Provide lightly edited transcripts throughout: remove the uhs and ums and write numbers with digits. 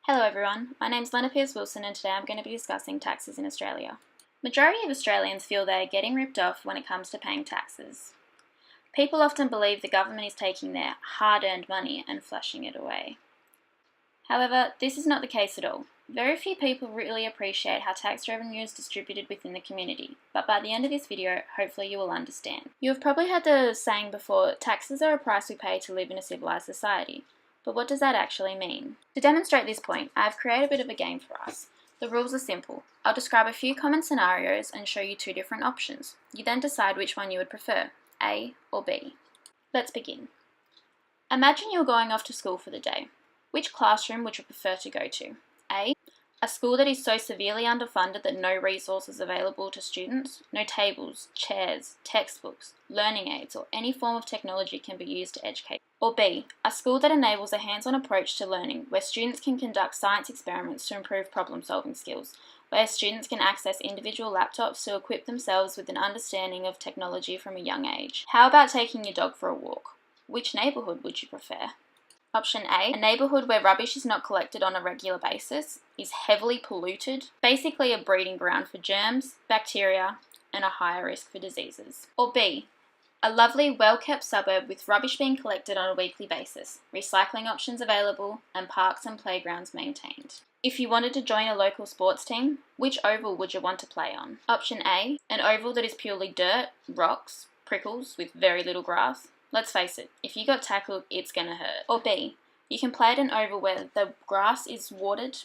Hello everyone, my name's Pearce-Wilson and today I'm going to be discussing taxes in Australia. Majority of Australians feel they are getting ripped off when it comes to paying taxes. People often believe the government is taking their hard-earned money and flushing it away. However, this is not the case at all. Very few people really appreciate how tax revenue is distributed within the community, but by the end of this video, hopefully you will understand. You have probably heard the saying before, taxes are a price we pay to live in a civilised society. But what does that actually mean? To demonstrate this point, I have created a bit of a game for us. The rules are simple. I'll describe a few common scenarios and show you two different options. You then decide which one you would prefer, A or B. Let's begin. Imagine you're going off to school for the day. Which classroom would you prefer to go to? A school that is so severely underfunded that no resources available to students, no tables, chairs, textbooks, learning aids, or any form of technology can be used to educate. Or B, a school that enables a hands-on approach to learning, where students can conduct science experiments to improve problem-solving skills, where students can access individual laptops to equip themselves with an understanding of technology from a young age. How about taking your dog for a walk? Which neighbourhood would you prefer? Option A, a neighbourhood where rubbish is not collected on a regular basis, is heavily polluted, basically a breeding ground for germs, bacteria, and a higher risk for diseases. Or B, a lovely, well-kept suburb with rubbish being collected on a weekly basis, recycling options available, and parks and playgrounds maintained. If you wanted to join a local sports team, which oval would you want to play on? Option A, an oval that is purely dirt, rocks, prickles with very little grass. Let's face it, if you got tackled, it's gonna hurt. Or B, you can play at an oval where the grass is watered,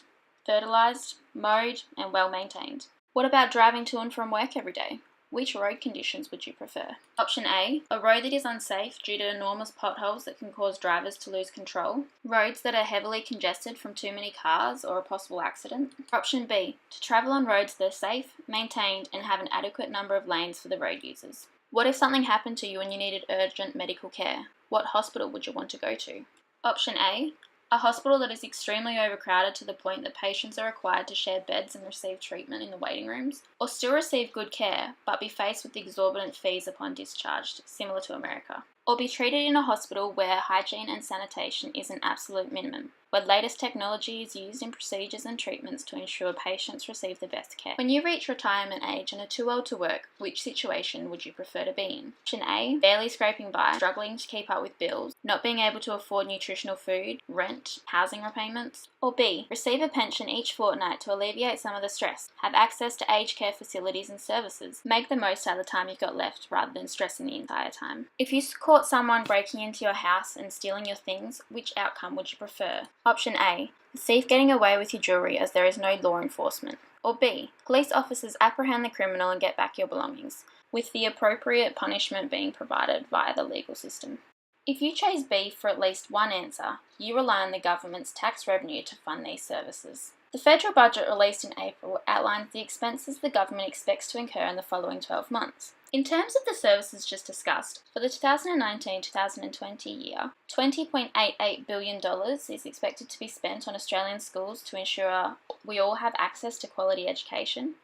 fertilised, mowed, and well maintained. What about driving to and from work every day? Which road conditions would you prefer? Option A, a road that is unsafe due to enormous potholes that can cause drivers to lose control. Roads that are heavily congested from too many cars or a possible accident. Option B, to travel on roads that are safe, maintained, and have an adequate number of lanes for the road users. What if something happened to you and you needed urgent medical care? What hospital would you want to go to? Option A hospital that is extremely overcrowded to the point that patients are required to share beds and receive treatment in the waiting rooms, or still receive good care but be faced with exorbitant fees upon discharge, similar to America. Or be treated in a hospital where hygiene and sanitation is an absolute minimum, where latest technology is used in procedures and treatments to ensure patients receive the best care. When you reach retirement age and are too old to work, which situation would you prefer to be in? Option A, barely scraping by, struggling to keep up with bills, not being able to afford nutritional food, rent, housing repayments. Or B, receive a pension each fortnight to alleviate some of the stress, have access to aged care facilities and services, make the most out of the time you've got left rather than stressing the entire time. If you caught someone breaking into your house and stealing your things, which outcome would you prefer? Option A, the thief getting away with your jewellery as there is no law enforcement. Or B, police officers apprehend the criminal and get back your belongings, with the appropriate punishment being provided via the legal system. If you chose B for at least one answer, you rely on the government's tax revenue to fund these services. The federal budget released in April outlines the expenses the government expects to incur in the following 12 months. In terms of the services just discussed, for the 2019-2020 year, $20.88 billion is expected to be spent on Australian schools to ensure we all have access to quality education,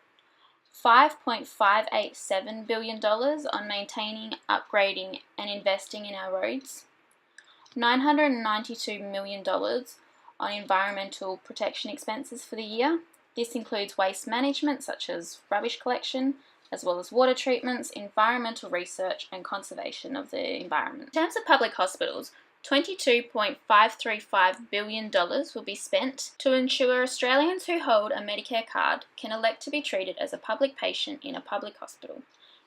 $5.587 billion on maintaining, upgrading and investing in our roads, $992 million on environmental protection expenses for the year. This includes waste management such as rubbish collection, as well as water treatments, environmental research and conservation of the environment. In terms of public hospitals, $22.535 billion will be spent to ensure Australians who hold a Medicare card can elect to be treated as a public patient in a public hospital.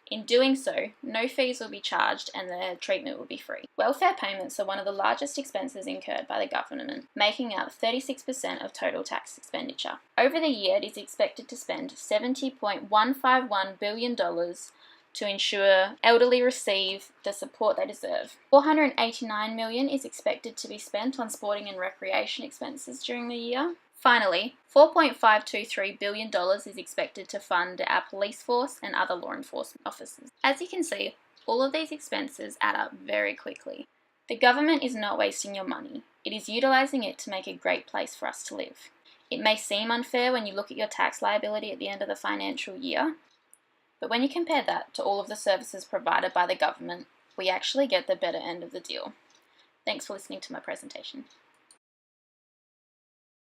In doing so, no fees will be charged and the treatment will be free. Welfare payments are one of the largest expenses incurred by the government, making up 36% of total tax expenditure. Over the year, it is expected to spend $70.151 billion to ensure elderly receive the support they deserve. $489 million is expected to be spent on sporting and recreation expenses during the year. Finally, $4.523 billion is expected to fund our police force and other law enforcement officers. As you can see, all of these expenses add up very quickly. The government is not wasting your money. It is utilising it to make a great place for us to live. It may seem unfair when you look at your tax liability at the end of the financial year, but when you compare that to all of the services provided by the government, we actually get the better end of the deal. Thanks for listening to my presentation.